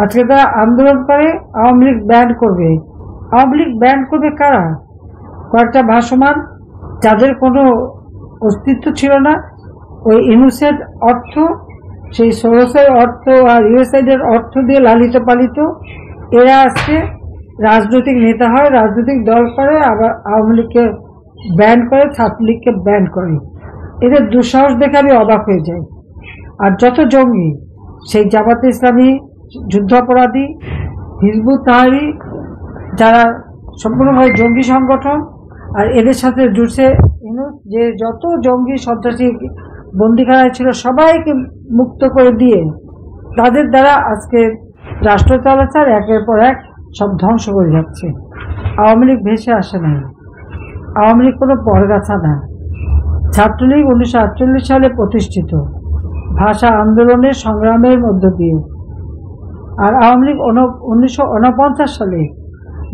আজকে তারা আন্দোলন করে আওয়ামী লীগ ব্যান করবে। আওয়ামী লীগ ব্যান করবে কারা? কয়েকটা ভাসমান যাদের কোনো অস্তিত্ব ছিল না, ওই ইউএসএর অর্থ, সেই সোরসের অর্থ আর ইউএসএর অর্থ দিয়ে লালিত পালিত এরা আজকে রাজনৈতিক নেতা হয়, রাজনৈতিক দল করে, আবার আওয়ামী লীগকে ব্যান করে, ছাত্রলীগকে ব্যান করে। এদের দুঃসাহস দেখে আমি অবাক হয়ে যাই। আর যত জঙ্গি, সেই জামাতে ইসলামী, যুদ্ধাপরাধী, হিজবুত তাহরীর, যারা সম্পূর্ণভাবে জঙ্গি সংগঠন, আর এদের সাথে জুড়ছে যে যত জঙ্গি সন্ত্রাসী বন্দিখানায় ছিল সবাইকে মুক্ত করে দিয়ে তাদের দ্বারা আজকে রাষ্ট্র চালাচ্ছে, আর একের পর এক সব ধ্বংস করে যাচ্ছে। আওয়ামী লীগ ভেসে আসে নাই, আওয়ামী লীগ কোনো পরগাছা না। ছাত্রলীগ 1948 সালে প্রতিষ্ঠিত ভাষা আন্দোলনের সংগ্রামের মধ্য দিয়ে, আর আওয়ামী লীগ 1949 সালে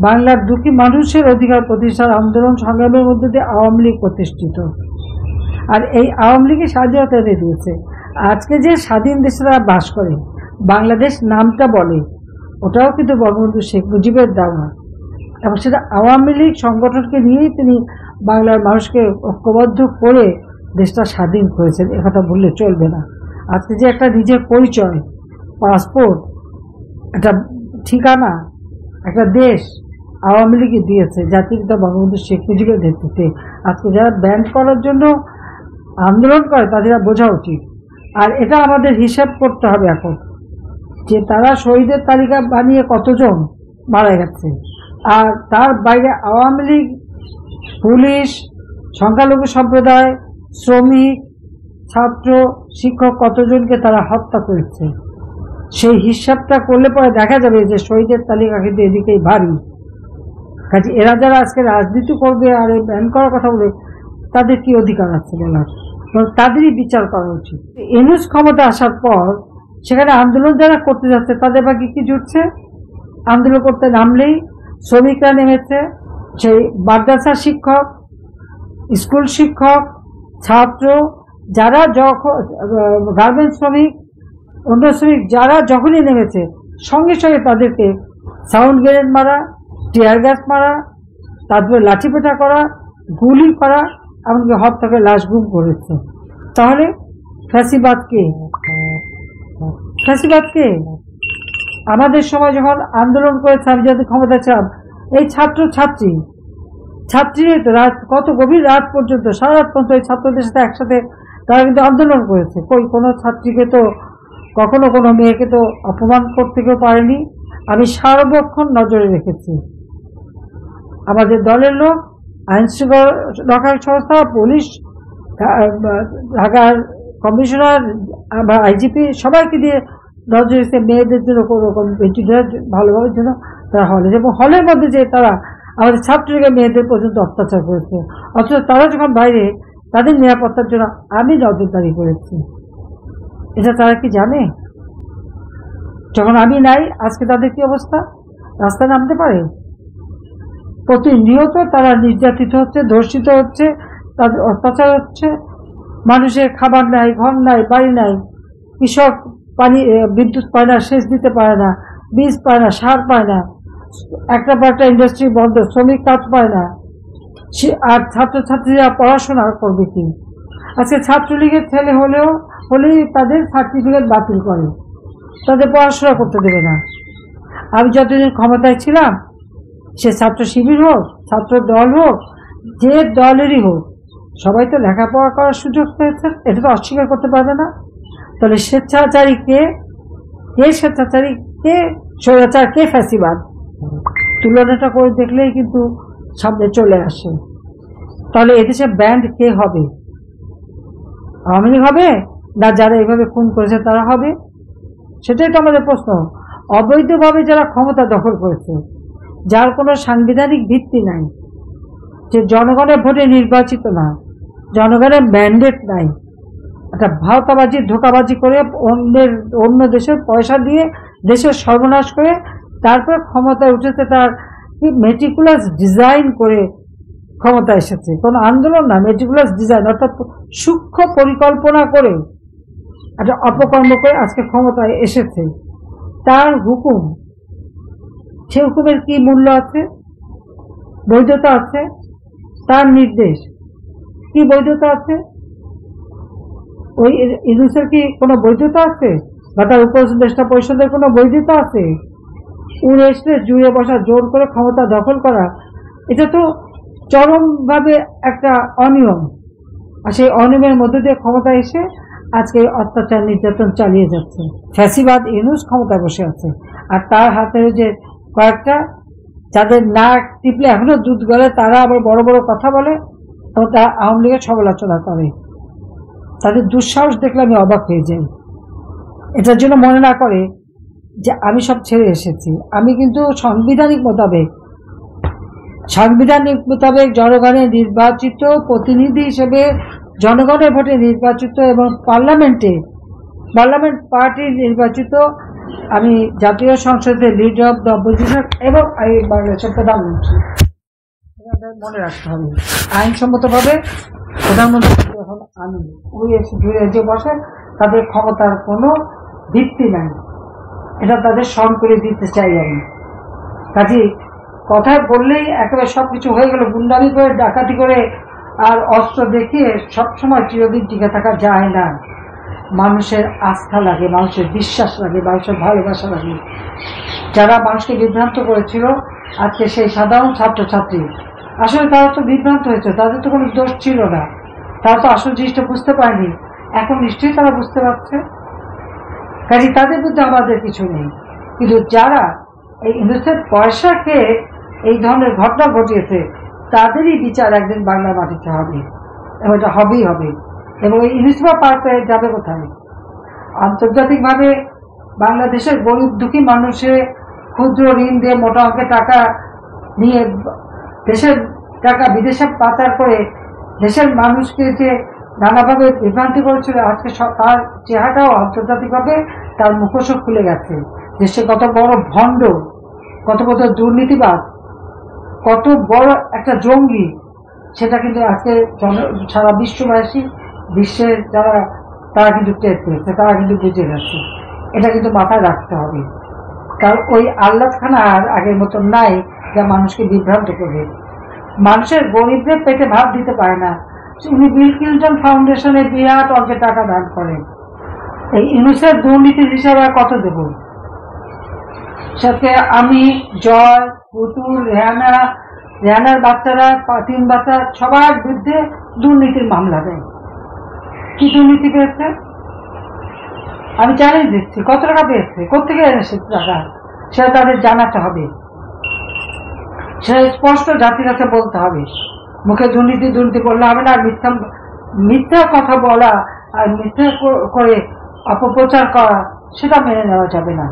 বাংলার দুঃখী মানুষের অধিকার প্রতিষ্ঠার আন্দোলন সংগ্রামের মধ্যে দিয়ে আওয়ামী লীগ প্রতিষ্ঠিত। আর এই আওয়ামী লীগের স্বাধীনতা এনে দিয়েছে। আজকে যে স্বাধীন দেশে তারা বাস করে, বাংলাদেশ নামটা বলে, ওটাও কিন্তু বঙ্গবন্ধু শেখ মুজিবের দেওয়া, এবং সেটা আওয়ামী লীগ সংগঠনকে নিয়েই তিনি বাংলার মানুষকে ঐক্যবদ্ধ করে দেশটা স্বাধীন করেছেন। একথা বললে চলবে না। আজকে যে একটা নিজের পরিচয়, পাসপোর্ট, একটা ঠিকানা, একটা দেশ আওয়ামী লীগই দিয়েছে জাতির পিতা বঙ্গবন্ধু শেখ মুজিবের নেতৃত্বে। আজকে যারা ব্যান করার জন্য আন্দোলন করে তাদের বোঝা উচিত। আর এটা আমাদের হিসাব করতে হবে এখন, যে তারা শহীদের তালিকা বানিয়ে কতজন মারা গেছে, আর তার বাইরে আওয়ামী লীগ, পুলিশ, সংখ্যালঘু সম্প্রদায়, শ্রমিক, ছাত্র, শিক্ষক কতজনকে তারা হত্যা করেছে। সেই হিসাবটা করলে পরে দেখা যাবে যে শহীদের তালিকা কিন্তু এদিকেই ভারী। কাজে এরা যারা আজকে রাজনীতি করবে আর এই ব্যান করার কথা বলে, তাদের কি অধিকার আছে বলার? তাদেরই বিচার করা উচিত। ইউনূস ক্ষমতা আসার পর সেখানে আন্দোলন যারা করতে যাচ্ছে তাদের বাকি কি জুটছে? আন্দোলন করতে নামলেই শ্রমিকরা নেমেছে, সেই মাদ্রাসা শিক্ষক, স্কুল শিক্ষক, ছাত্র, যারা যখন গার্মেন্টস শ্রমিক, অন্য শ্রমিক, যারা যখনই নেমেছে সঙ্গে সঙ্গে তাদেরকে সাউন্ড গ্রেনেড মারা, টিয়ার গ্যাস মারা, তারপরে লাঠিপেটা করা, গুলি করা, এমনকি হত্যা করে লাশ গুম করেছে। তাহলে ফ্যাসিবাদ কে? ফ্যাসিবাদ কে? আমাদের সময় যখন আন্দোলন করেছে, আমি যাদের ক্ষমতা ছিলাম, এই ছাত্র ছাত্রী তো রাত, কত গভীর রাত পর্যন্ত, সারা রাত পর্যন্ত এই ছাত্রদের সাথে একসাথে তারা কিন্তু আন্দোলন করেছে। কোনো ছাত্রীকে তো, কখনো কোনো মেয়েকে তো অপমান করতে কেউ পারেনি। আমি সার্বক্ষণ নজরে রেখেছি। আমাদের দলের লোক, আইন শৃঙ্খলা সংস্থা, পুলিশ, ঢাকার কমিশনার, আইজিপি সবাইকে দিয়ে নজরে রেখেছে মেয়েদের জন্য কোনো রকম ভালোভাবে জন্য তারা হলে, এবং হলের মধ্যে যে তারা আমাদের ছাত্রীরা মেয়েদের পর্যন্ত অত্যাচার করেছে, অথচ তারা যখন বাইরে তাদের নিরাপত্তার জন্য আমি নজরদারি করেছি। এটা তারা কি জানে? যখন আমি নাই, আজকে তাদের কি অবস্থা? রাস্তায় নামতে পারে? প্রতিনিয়ত তারা নির্যাতিত হচ্ছে, ধর্ষিত হচ্ছে, তাদের অত্যাচার হচ্ছে। মানুষের খাবার নাই, ঘর নাই, বাড়ি নাই, কৃষক পানি, বিদ্যুৎ পায় না, সেচ দিতে পারে না, বীজ পায় না, সার পায় না, একটা পর একটা ইন্ডাস্ট্রি বন্ধ, শ্রমিক কাজ পায় না, আর ছাত্রছাত্রীরা পড়াশোনা করবে কি? আজকে ছাত্রলীগের ছেলে হলেই তাদের সার্টিফিকেট বাতিল করে, তাদের পড়াশোনা করতে দেবে না। আমি যতদিন ক্ষমতায় ছিলাম, সে ছাত্র শিবির হোক, ছাত্র দল হোক, যে দলেরই হোক, সবাই তো লেখাপড়া করার সুযোগ পেয়েছে, এটা তো অস্বীকার করতে পারবে না। তাহলে স্বেচ্ছাচারী কে? স্বেচ্ছাচারী কে? স্বৈরাচার কে? ফ্যাসিবাদ? তুলনাটা করে দেখলেই কিন্তু সামনে চলে আসে। তাহলে এদেশে ব্যান্ড কে হবে? আওয়ামী লীগ হবে, না যারা এইভাবে খুন করেছে তারা হবে? সেটাই তো আমাদের প্রশ্ন। অবৈধভাবে যারা ক্ষমতা দখল করেছে, যার কোনো সাংবিধানিক ভিত্তি নাই, যে জনগণের ভোটে নির্বাচিত না, জনগণের ম্যান্ডেট নাই, একটা ভাওতাবাজি, ধোকাবাজি করে অন্য দেশের পয়সা দিয়ে দেশের সর্বনাশ করে তারপর ক্ষমতায় উঠেছে, তার কি মেটিকুলাস ডিজাইন করে ক্ষমতা এসেছে। কোনো আন্দোলন না, মেটিকুলাস ডিজাইন, অর্থাৎ সূক্ষ্ম পরিকল্পনা করে একটা অপকর্ম করে আজকে ক্ষমতায় এসেছে। তার হুকুম, সে হুকুমের কি মূল্য আছে, বৈধতা আছে? তার নির্দেশ কি বৈধতা আছে? ওই ইউনূসের কি কোনো বৈধতা আছে, বা তার উপদেষ্টা পরিষদের কোনো বৈধতা আছে? উড়ে এসে জুড়ে বসা, জোর করে ক্ষমতা দখল করা, এটা তো চরমভাবে একটা অনিয়ম। আর সেই অনিয়মের মধ্যে দিয়ে ক্ষমতা এসে আজকে অত্যাচার নির্যাতন চালিয়ে যাচ্ছে। ফ্যাসিবাদ ইউনূস ক্ষমতায় বসে আছে, আর তার হাতে যে কয়েকটা, যাদের নাক টিপলে এখনো দুধ গলে, তারা আবার বড় বড় কথা বলে এবং তারা আওয়ামী লীগের সমালোচনা করে। তাদের দুঃসাহস দেখলে আমি অবাক হয়ে যাই। এটার জন্য মনে না করে যে আমি সব ছেড়ে এসেছি। আমি কিন্তু সাংবিধানিক মোতাবেক জনগণের নির্বাচিত প্রতিনিধি হিসেবে, জনগণের ভোটে নির্বাচিত এবং পার্লামেন্ট পার্টির নির্বাচিত, আমি জাতীয় সংসদের লিডার অব দ্য অপোজিশন এবং বাংলাদেশের প্রধানমন্ত্রী। মনে রাখতে হবে, আইনসম্মতভাবে প্রধানমন্ত্রী যখন আমি জুড়ে যে বসে, তাদের ক্ষমতার কোনো ভিত্তি নাই, এটা তাদের স্মরণ করে দিতে চাই আমি। কাজে কথা বললেই একেবারে সবকিছু হয়ে গেল, গুন্ডামি করে, ডাকাতি করে আর অস্ত্র দেখিয়ে সবসময় চিরদিন টিকে থাকা যায় না। মানুষের আস্থা লাগে, মানুষের বিশ্বাস লাগে, মানুষের ভালোবাসা লাগে। যারা মানুষকে বিভ্রান্ত করেছিল, আজকে সেই সাধারণ ছাত্রছাত্রী, আসলে তারা তো বিভ্রান্ত হয়েছে, তাদের তো কোনো দোষ ছিল না, তারা তো আসল জিনিসটা বুঝতে পারেনি। এখন নিশ্চয়ই তারা বুঝতে পারছে। কাজে তাদের মধ্যে আমাদের কিছু নেই। কিন্তু যারা এই ইউনূসের পয়সা খেয়ে এই ধরনের ঘটনা ঘটিয়েছে, তাদেরই বিচার একদিন বাংলা মাটিতে হবে, এবং এটা হবেই হবে। এবং এই ইউনূসবা পার পেয়ে যাবে কোথায়? আন্তর্জাতিকভাবে বাংলাদেশের গরিব দুঃখী মানুষের ক্ষুদ্র ঋণ দিয়ে মোটা অঙ্কের টাকা নিয়ে দেশের টাকা বিদেশে পাচার করে দেশের মানুষকে যে নানাভাবে বিভ্রান্তি করেছিল, আজকে তার চেহারাটাও আন্তর্জাতিকভাবে তার মুখোশও খুলে গেছে। দেশে কত বড় ভণ্ড, কত বড় দুর্নীতিবাদ, কত বড় একটা জঙ্গি, সেটা কিন্তু আজকে সারা বিশ্বের যারা, তারা কিন্তু টের পেয়েছে, তারা কিন্তু বুঝে গেছে। এটা কিন্তু মাথায় রাখতে হবে, কারণ ওই আল্লাহখানা আর আগের মতন নাই যা মানুষকে বিভ্রান্ত করবে। মানুষের গরিবদের পেটে ভাত দিতে পারে না। উনি বিল ক্লিন্টন ফাউন্ডেশনে বিরাট অঙ্কের টাকা দান করেন। এই ইউনূসের দুর্নীতির হিসাবে কত দেব? সাথে আমি, জয়, পুতুল, রেহানার বাচ্চারা, 3 বাচ্চা, সবার বিরুদ্ধে দুর্নীতির মামলা দেয়। কি দুর্নীতি পেয়েছে আমি চ্যালেঞ্জ দিচ্ছি। কত টাকা পেয়েছে, কোথেকে এনেছে টাকা, সেটা তাদের জানাতে হবে, সেটা স্পষ্ট জাতির কাছে বলতে হবে। মুখে দুর্নীতি বললে হবে না, মিথ্যা কথা বলা আর মিথ্যা করে অপপ্রচার করা, সেটা মেনে নেওয়া যাবে না।